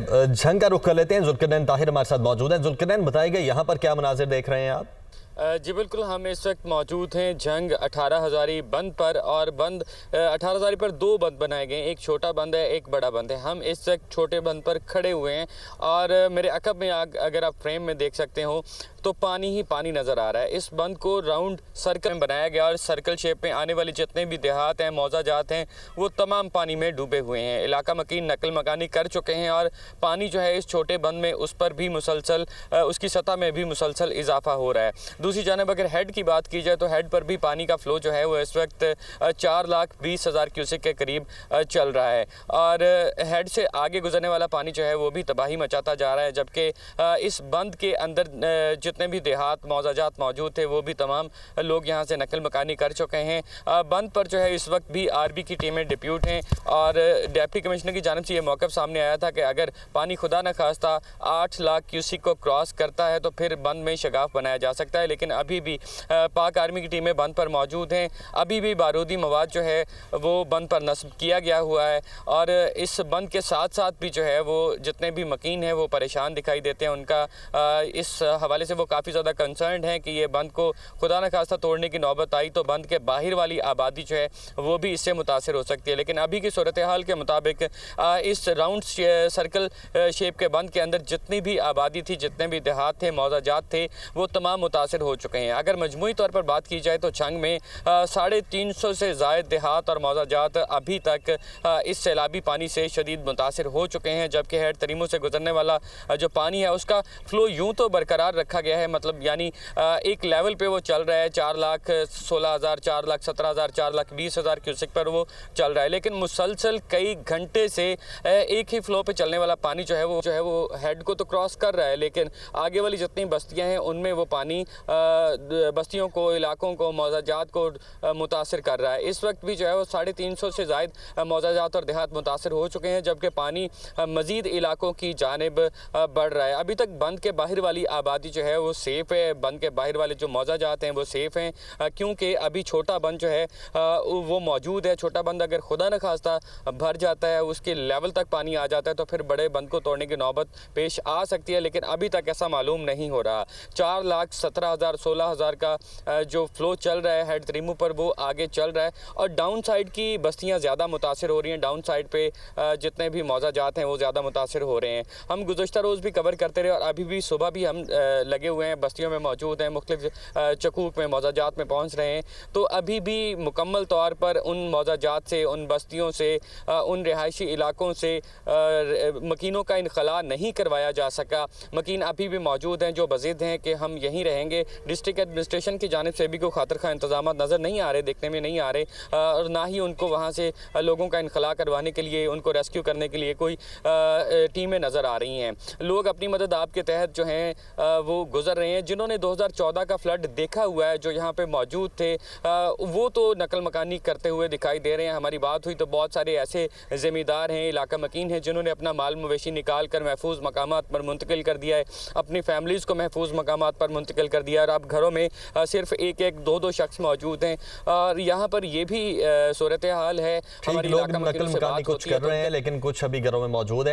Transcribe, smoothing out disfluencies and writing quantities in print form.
झंग का रुख कर लेते हैं। जुल्करनैन ताहिर हमारे साथ मौजूद हैं। जुल्करनैन, बताइए यहाँ पर क्या मनाजिर देख रहे हैं आप? जी बिल्कुल, हम इस वक्त मौजूद हैं झंग 18 हज़ारी बंद पर। और बंद 18 हज़ारी पर दो बंद बनाए गए हैं, एक छोटा बंद है, एक बड़ा बंद है। हम इस वक्त छोटे बंद पर खड़े हुए हैं और मेरे अकब में अगर आप फ्रेम में देख सकते हो तो पानी ही पानी नज़र आ रहा है। इस बंद को राउंड सर्कल में बनाया गया और सर्कल शेप में आने वाले जितने भी देहात हैं, मौज़ाजात हैं, वो तमाम पानी में डूबे हुए हैं। इलाका मकीन नकल मकानी कर चुके हैं और पानी जो है इस छोटे बंद में उस पर भी मुसलसल उसकी सतह में भी मुसलसल इजाफा हो रहा है। दूसरी जानब अगर हेड की बात की जाए तो हेड पर भी पानी का फ़्लो जो है वो इस वक्त 4,20,000 क्यूसेक के करीब चल रहा है और हेड से आगे गुजरने वाला पानी जो है वो भी तबाही मचाता जा रहा है। जबकि इस बंद के अंदर जितने भी देहात मौज़ाजात मौजूद थे वो भी तमाम लोग यहाँ से नकल मकानी कर चुके हैं। बंद पर जो है इस वक्त भी आरबी की टीमें डिप्यूट हैं और डिप्टी कमिश्नर की जानिब से ये मौक़िफ़ सामने आया था कि अगर पानी खुदा न खास्ता 8 लाख क्यूसेक को क्रॉस करता है तो फिर बंद में शगाफ बनाया जा सकता है। लेकिन अभी भी पाक आर्मी की टीमें बंद पर मौजूद हैं। अभी भी बारूदी मवाद जो है वो बंद पर नस्ब किया गया हुआ है और इस बंद के साथ साथ भी जो है वो जितने भी मकीन हैं वो परेशान दिखाई देते हैं। उनका इस हवाले से वो काफ़ी ज़्यादा कंसर्न है कि ये बंद को खुदा न खास्ता तोड़ने की नौबत आई तो बंद के बाहर वाली आबादी जो है वो भी इससे मुतासर हो सकती है। लेकिन अभी की सूरत हाल के मुताबिक इस राउंड सर्कल शेप के बंद के अंदर जितनी भी आबादी थी, जितने भी देहात थे, मौज़ाजात थे, वो तमाम मुतासर हो चुके हैं। अगर मजमूई तौर पर बात की जाए तो झंग में 350 से ज़ायद देहात और मौज़ाजात अभी तक इस सैलाबी पानी से शदीद मुतासर हो चुके हैं। जबकि हेड तरीमों से गुजरने वाला जो पानी है उसका फ़्लो यूँ तो बरकरार रखा गया है, मतलब यानी एक लेवल पे वो चल रहा है 4,16,000, 4,17,000, 4,20,000 क्यूसेक पर वो चल रहा है। लेकिन मुसलसल कई घंटे से एक ही फ़्लो पे चलने वाला पानी जो है वो हेड को तो क्रॉस कर रहा है, लेकिन आगे वाली जितनी बस्तियाँ हैं उनमें वो पानी बस्तियों को, इलाकों को, मौज़ाजात को मुतासर कर रहा है। इस वक्त भी जो है वो 350 से ज़ायद मौज़ाजात और देहात मुतासर हो चुके हैं, जबकि पानी मज़ीद इलाकों की जानिब बढ़ रहा है। अभी तक बंद के बाहर वाली आबादी जो है वो सेफ़ है, बंद के बाहर वाले जो मौज़ाजात हैं वो सेफ़ हैं, क्योंकि अभी छोटा बंद जो है वो मौजूद है। छोटा बंद अगर खुदा न खास्ता भर जाता है, उसके लेवल तक पानी आ जाता है तो फिर बड़े बंद को तोड़ने की नौबत पेश आ सकती है। लेकिन अभी तक ऐसा मालूम नहीं हो रहा। 4,17,000, 16,000 का जो फ़्लो चल रहा है हेड तरीमू पर वो आगे चल रहा है और डाउन साइड की बस्तियां ज़्यादा मुतासर हो रही हैं। डाउन साइड पे जितने भी मौज़ाजात हैं वो ज़्यादा मुतासर हो रहे हैं। हम गुज़श्ता रोज़ भी कवर करते रहे और अभी भी सुबह भी हम लगे हुए हैं, बस्तियों में मौजूद हैं, मुख्तलिफ चकूक में मौज़ाजात में पहुँच रहे हैं। तो अभी भी मुकम्मल तौर पर उन मौज़ाजात से, उन बस्तियों से, उन रिहायशी इलाकों से मकीनों का इनखला नहीं करवाया जा सका। मकीन अभी भी मौजूद हैं जो बज़िद हैं कि हम यहीं रहेंगे। डिस्ट्रिक्ट एडमिनिस्ट्रेशन की जानिब से भी कोई खातिर खा इंतजाम नज़र नहीं आ रहे, देखने में नहीं आ रहे और ना ही उनको वहाँ से लोगों का इनखला करवाने के लिए, उनको रेस्क्यू करने के लिए कोई टीमें नज़र आ रही हैं। लोग अपनी मदद आपके तहत जो हैं वो गुजर रहे हैं। जिन्होंने 2014 का फ्लड देखा हुआ है, जो यहाँ पे मौजूद थे, वो तो नकल मकानी करते हुए दिखाई दे रहे हैं। हमारी बात हुई तो बहुत सारे ऐसे ज़मींदार हैं, इलाका मकीन हैं, जिन्होंने अपना माल मवेशी निकाल कर महफूज मकामात पर मुंतकिल कर दिया है, अपनी फैमिलीज़ को महफूज मकामात पर मुंतकिल कर दिया है और अब घरों में सिर्फ एक एक दो दो शख्स मौजूद हैं। और यहाँ पर ये भी सूरत हाल है। हमारे लोग नकल मकानी कुछ कर रहे हैं लेकिन कुछ अभी घरों में मौजूद हैं।